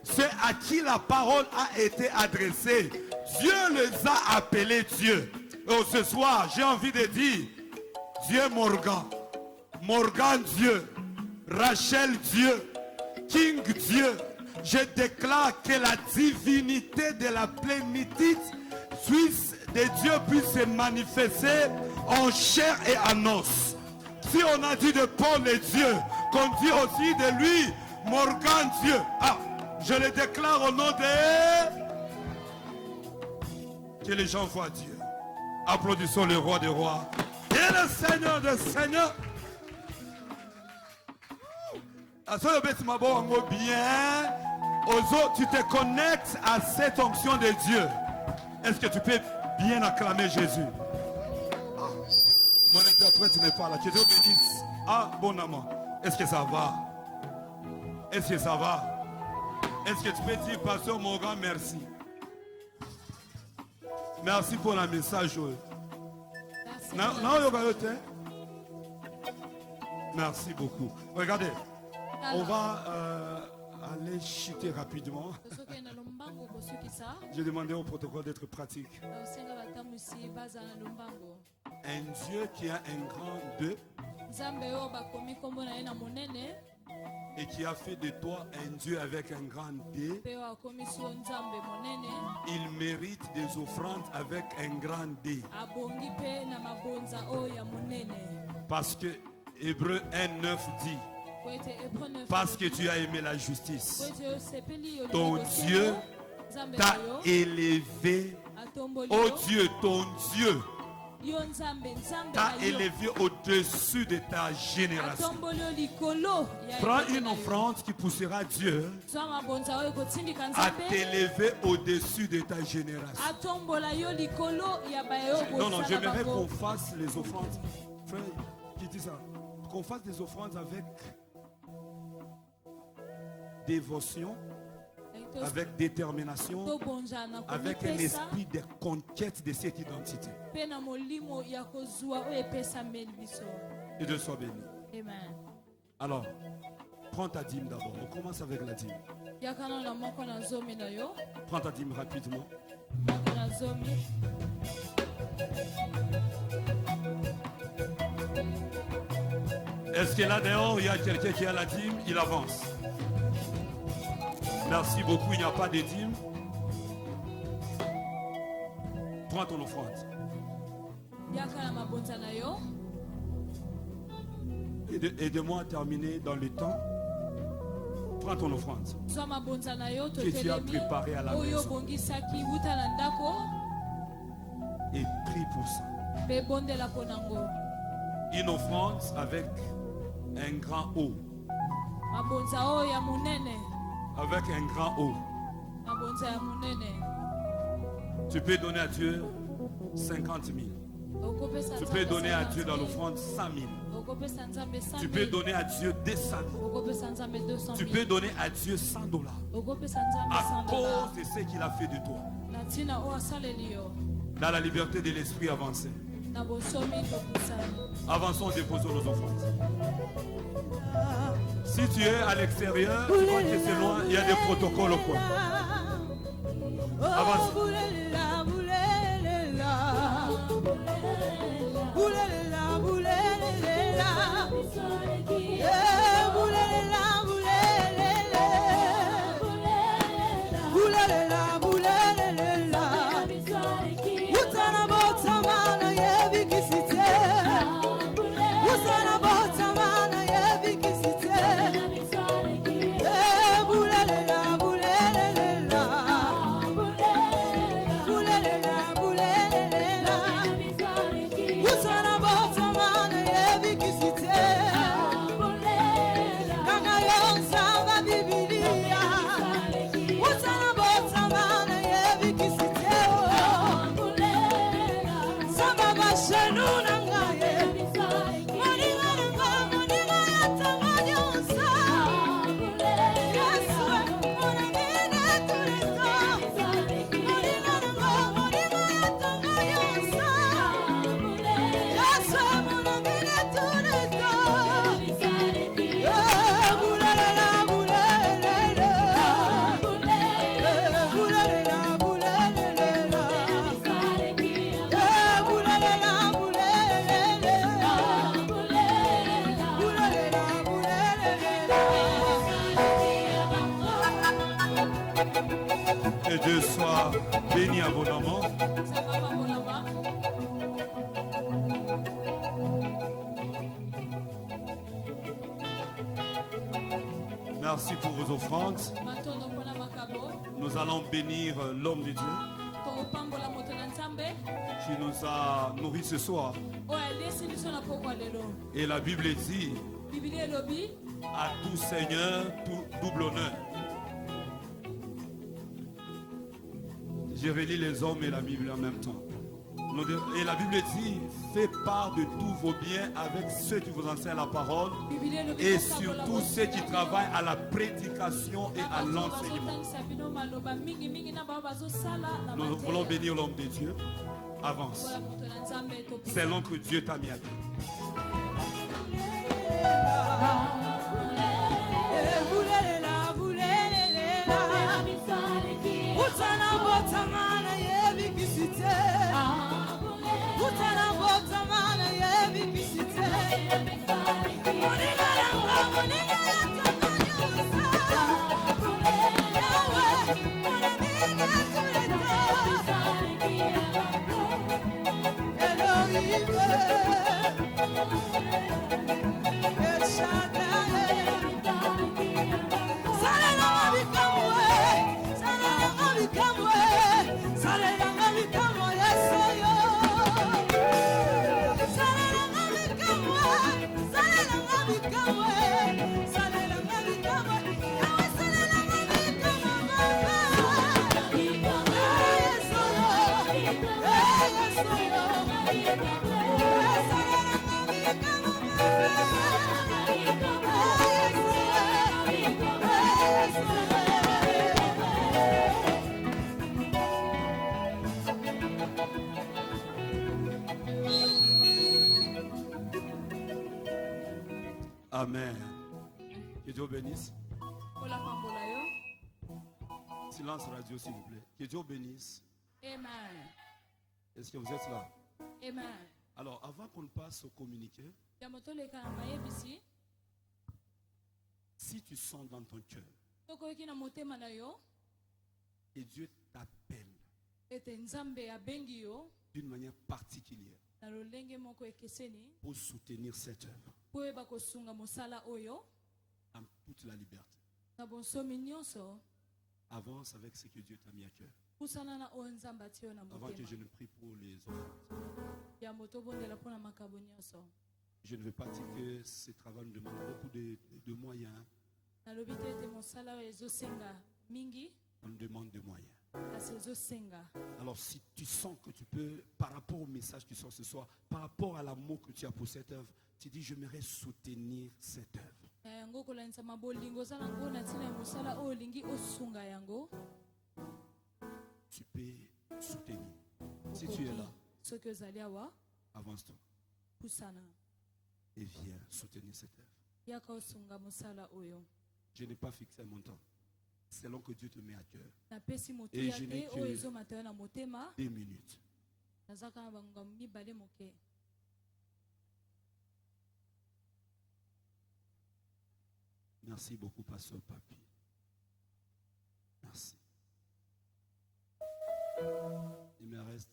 S3: ceux à qui la parole a été adressée, Dieu les a appelés Dieu. Et ce soir, j'ai envie de dire, Dieu Morgan, Morgan Dieu, Rachel Dieu, King Dieu, je déclare que la divinité de la plénitude puisse de Dieu puisse se manifester en chair et en os. Si on a dit de Paul les dieux, qu'on dit aussi de lui, Morgan Dieu. Ah, je le déclare au nom de... Que les gens voient Dieu. Applaudissons le roi des rois et le Seigneur des seigneurs. Bien, tu te connectes à cette onction de Dieu. Est-ce que tu peux bien acclamer Jésus? Mon interprète n'est pas là. Que Dieu bénisse. Ah, bon amant. Est-ce que ça va? Est-ce que ça va? Est-ce que tu peux dire, Pasteur Morgan, merci? Merci pour le message. Merci beaucoup. Regardez, on va aller chuter rapidement. J'ai demandé au protocole d'être pratique. Un Dieu qui a un grand 2 et qui a fait de toi un Dieu avec un grand D, il mérite des offrandes avec un grand D. Parce que Hébreux 1:9 dit, parce que tu as aimé la justice, ton Dieu t'a élevé. Oh Dieu, ton Dieu t'a élevé au-dessus de ta génération. Prends une offrande qui poussera Dieu à t'élever au-dessus de ta génération. Non, j'aimerais qu'on fasse les offrandes. Frère, qui dit ça? Qu'on fasse des offrandes avec dévotion, avec détermination, avec un esprit de conquête de cette identité. Et de sois béni.
S1: Amen.
S3: Alors, prends ta dîme d'abord. On commence avec la dîme. Prends ta dîme rapidement. Est-ce que là dehors, il y a quelqu'un qui a la dîme? Il avance. Merci beaucoup, il n'y a pas de dîme. Prends ton offrande. Aide-moi à terminer dans le temps. Prends ton offrande que tu as préparée à la maison. Et prie pour ça. Une offrande avec un grand O. Avec un grand O. Tu peux donner à Dieu 50 000. Tu peux donner à Dieu dans l'offrande 100 000. Tu peux donner à Dieu 200 000. Tu peux donner à Dieu $100 à cause de ce qu'il a fait de toi. Dans la liberté de l'esprit avancé. Avançons, déposons nos offrandes. Si tu es à l'extérieur, tu vois que c'est loin, il y a des protocoles au coin. Avance.
S4: What's
S3: Que Dieu soit béni abondamment. Merci pour vos offrandes. Nous allons bénir l'homme de Dieu qui nous a nourris ce soir. Et la Bible dit à tout Seigneur, tout double honneur. Je relis les hommes et la Bible en même temps. Et la Bible dit, faites part de tous vos biens avec ceux qui vous enseignent la parole et surtout ceux qui travaillent à la prédication et à l'enseignement. Nous voulons bénir l'homme de Dieu. Avance. C'est l'homme que Dieu t'a mis à cœur. Amen. Que Dieu bénisse. Silence radio, s'il vous plaît. Que Dieu bénisse.
S1: Amen.
S3: Est-ce que vous êtes là?
S1: Amen.
S3: Alors, avant qu'on passe au communiqué, si tu sens dans ton cœur et Dieu t'appelle d'une manière particulière pour soutenir cette œuvre en toute la liberté, avance avec ce que Dieu t'a mis à cœur. Avant que je ne prie pour les offrandes. Je ne veux pas dire que ce travail nous demande beaucoup de moyens. On nous demande de moyens. Alors si tu sens que tu peux, par rapport au message qui sort ce soir, par rapport à l'amour que tu as pour cette œuvre, tu dis j'aimerais soutenir cette œuvre. Tu peux soutenir. Si tu es là, avance-toi et viens soutenir cette œuvre. Je n'ai pas fixé un montant. C'est là que Dieu te met à cœur. Et je n'ai que 2 minutes. Merci beaucoup, Pasteur Papi. Merci. Il me reste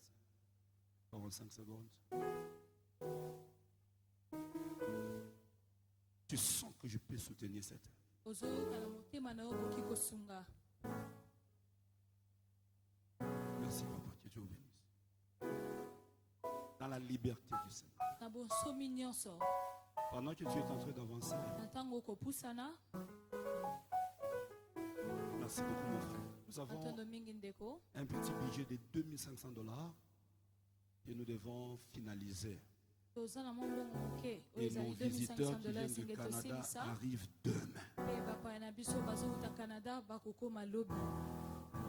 S3: 45 secondes. Tu sens que je peux soutenir cette œuvre. Merci, Papa, que Dieu vous bénisse. Dans la liberté du Seigneur. Pendant que tu es en train d'avancer, merci beaucoup, mon frère. Nous avons un petit budget de $2500 que nous devons finaliser. Et nos visiteurs qui viennent du Canada arrivent demain.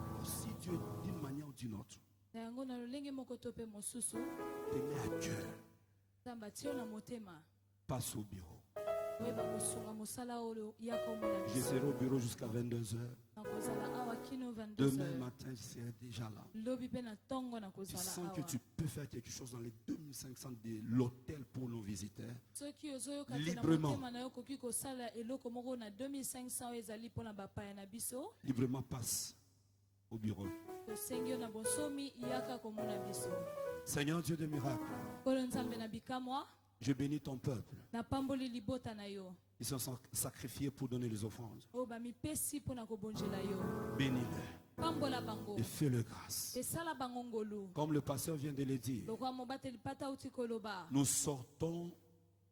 S3: Alors, si Dieu, d'une manière ou d'une autre, te met à cœur, passe au bureau. Je serai au bureau jusqu'à 22h. Demain matin, je serai déjà là. Tu sens que tu peux faire quelque chose dans les 2500 de l'hôtel pour nos visiteurs. Librement. Librement passe. au bureau. Seigneur Dieu de miracles, je bénis ton peuple. Ils sont sacrifiés pour donner les offrandes. Bénis-les et fais-le grâce. Comme le pasteur vient de le dire, nous sortons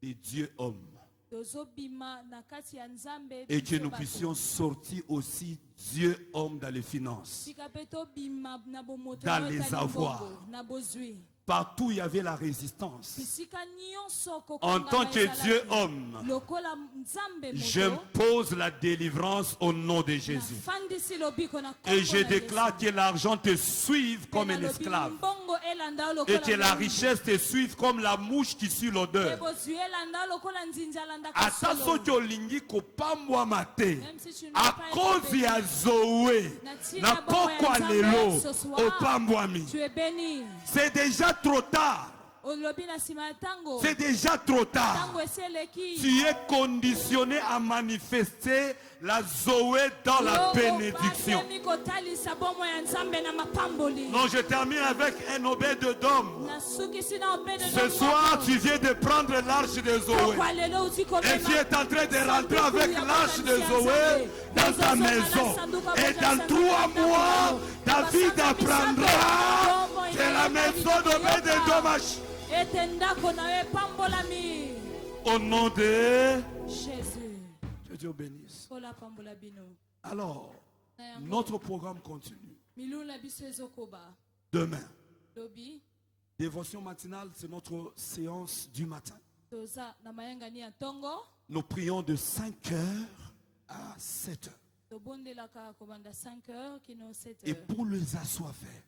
S3: des dieux hommes. Et que nous puissions sortir aussi Dieu homme dans les finances, dans les avoirs. Partout il y avait la résistance. En tant que Dieu homme, j'impose la délivrance au nom de Jésus. Et je déclare que l'argent te suive comme un esclave. Et que la richesse te suive comme la mouche qui suit l'odeur. À cause ya Zoé,
S1: tu es béni.
S3: C'est déjà trop tard. C'est déjà trop tard. Tu es conditionné à manifester la Zoé dans la bénédiction. Non, je termine avec un Obed-Edom. Ce soir, tu viens de prendre l'arche de Zoé. Et tu es en train de rentrer avec l'arche de Zoé dans ta maison. Et dans 3 mois, David apprendra que la maison d'Obed-Edom. Au nom de Jésus. Que Dieu bénisse. Alors, notre programme continue. Demain, dévotion matinale, c'est notre séance du matin. Nous prions de 5h à 7h. Et pour les assoiffés,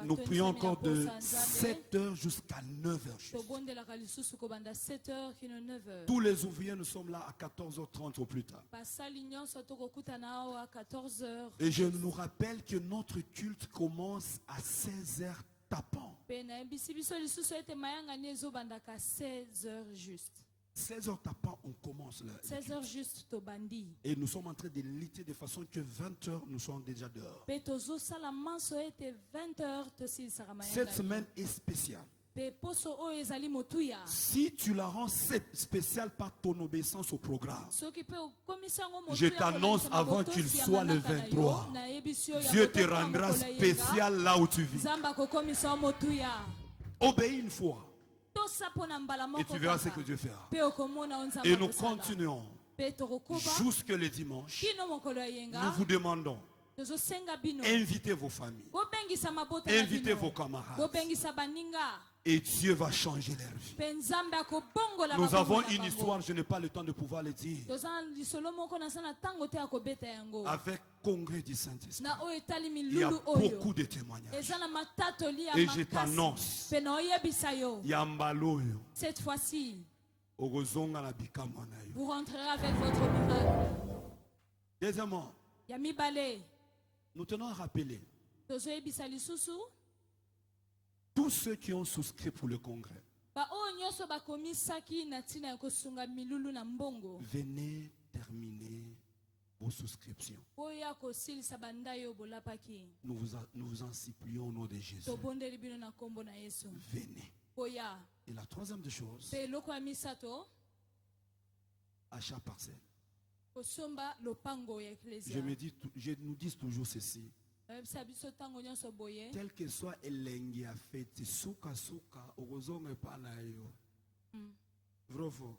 S3: nous prions encore de 7h jusqu'à 9h. Tous les ouvriers, nous sommes là à 14h30 au plus tard. Et je nous rappelle que notre culte commence à 16h tapant. 16h tapant, on commence là.
S1: 16h juste au bandi.
S3: Et nous sommes en train de lutter de façon que 20h, nous sommes déjà dehors. Cette semaine est spéciale. Si tu la rends spéciale par ton obéissance au programme, je t'annonce avant qu'il soit le 23, Dieu te rendra spécial là où tu vis. Obéis une fois. Et tu verras ce que Dieu fera. Et nous continuons jusque le dimanche. Nous vous demandons, invitez vos familles, invitez vos camarades. Et Dieu va changer leur vie. Nous avons une histoire, je n'ai pas le temps de pouvoir le dire. Avec Congrès du Saint-Esprit, il y a beaucoup de témoignages. Et je t'annonce,
S1: cette fois-ci, vous rentrerez avec votre miracle.
S3: Deuxièmement, nous tenons à rappeler tous ceux qui ont souscrit pour le congrès. Venez terminer vos souscriptions. Nous vous en supplions au nom de Jésus. Venez. Et la troisième des choses, achat parcelle. Je nous dis toujours ceci. Tel que soit elengi a fait souka okozonga pa na yo. Vrofo.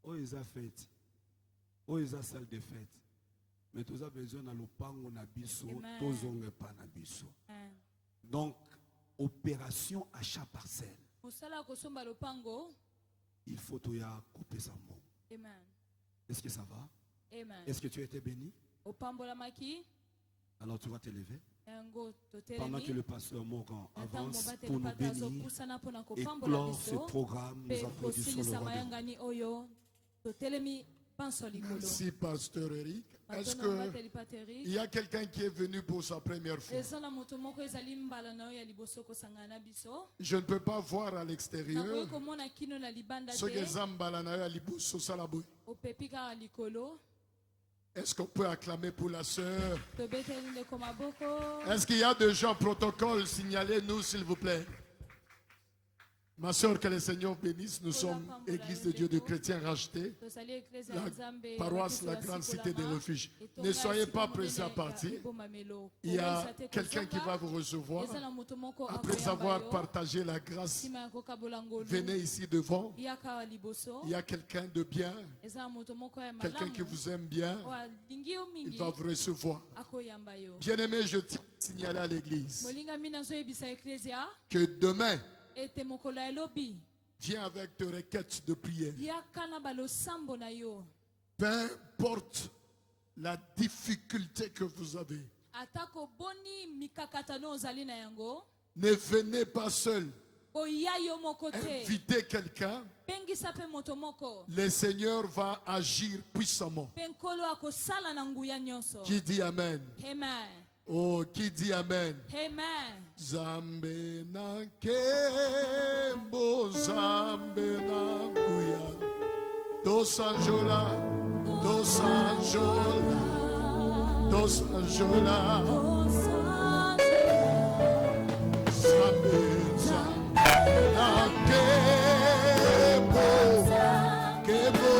S3: O isa fête. O isa salle de fête. Mais tu as besoin na lopango na biso, tozonga pa na biso. Donc opération achat parcelle. Il faut que tu couper sa mot. Est-ce que ça va? Est-ce que tu as été béni? Alors tu vas te lever pendant que le pasteur Morgan avance pour nous bénir et clore ce programme. Nous applaudissons le roi.
S2: Merci pasteur Eric. Est-ce qu'il y a quelqu'un qui est venu pour sa première fois? Je ne peux pas voir à l'extérieur. Ce que Zambalanayo aliboso salaboy. Est-ce qu'on peut acclamer pour la sœur? Est-ce qu'il y a des gens protocole? Signalez-nous s'il vous plaît. Ma soeur, que le Seigneur bénisse. Nous sommes Église de Dieu de chrétiens rachetés, la paroisse La Grande Cité des Refuges. Ne soyez pas pressés à partir. Il y a quelqu'un qui va vous recevoir. Après avoir partagé la grâce, venez ici devant. Il y a quelqu'un de bien, quelqu'un qui vous aime bien. Il va vous recevoir. Bien-aimé, je tiens à signaler à l'Église que demain, viens avec tes requêtes de prière. Peu importe la difficulté que vous avez, ne venez pas seul. Invitez quelqu'un. Le Seigneur va agir puissamment. Qui dit Amen?
S1: Amen.
S2: Oh, qui dit Amen?
S1: Amen.
S2: Zambe na kembo, zambe na kuya. Dosanjola, dosanjola, dosanjola. Zambe, zambe na kembo, kembo.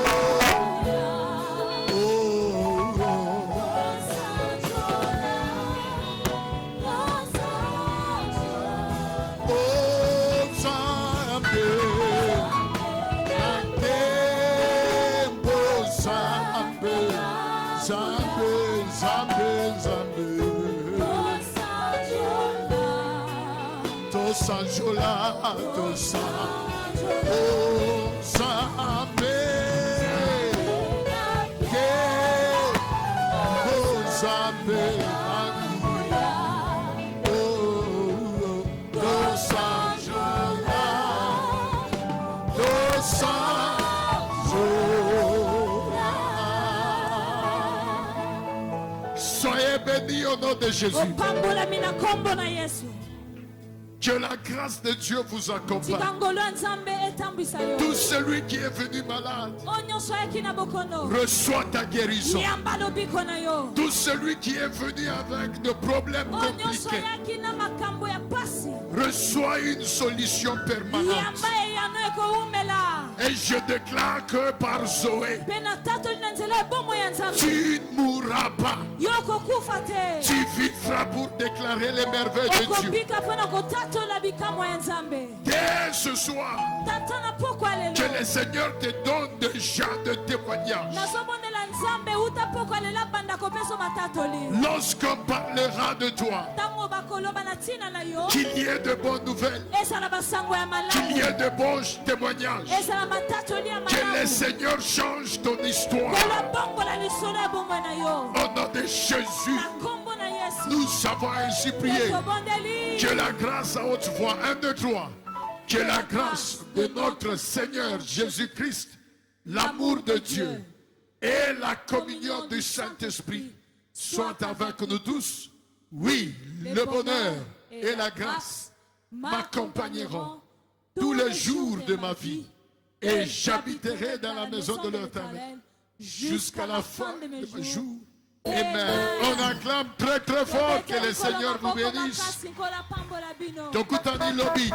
S2: Sanjola, Dosa, oh, Zambe, oh, Zambe, oh, Dosanjola, Dosanjola. Soyez bénis au nom de Jésus. Que la grâce de Dieu vous accompagne. Tout celui qui est venu malade, reçoit ta guérison. Tout celui qui est venu avec des problèmes compliqués, reçoit une solution permanente. Et je déclare que par Zoé, tu ne mourras pas. Tu vivras pour déclarer les merveilles de Dieu. Dès ce soir, que le Seigneur te donne déjà de témoignages. Lorsqu'on parlera de toi, qu'il y ait de bonnes nouvelles, qu'il y ait de bons témoignages, que le Seigneur change ton histoire. Au nom de Jésus, nous avons ainsi prié. Que la grâce à haute voix, 1, 2, 3, que la grâce de notre Seigneur Jésus-Christ, l'amour de Dieu et la communion du Saint-Esprit soient avec nous tous. Oui, le bonheur et la grâce m'accompagneront tous les jours de ma vie et j'habiterai dans la maison de l'Éternel jusqu'à la fin de mes jours. Amen. On acclame très très fort. Que le Seigneur vous bénisse. Tokutani lobby.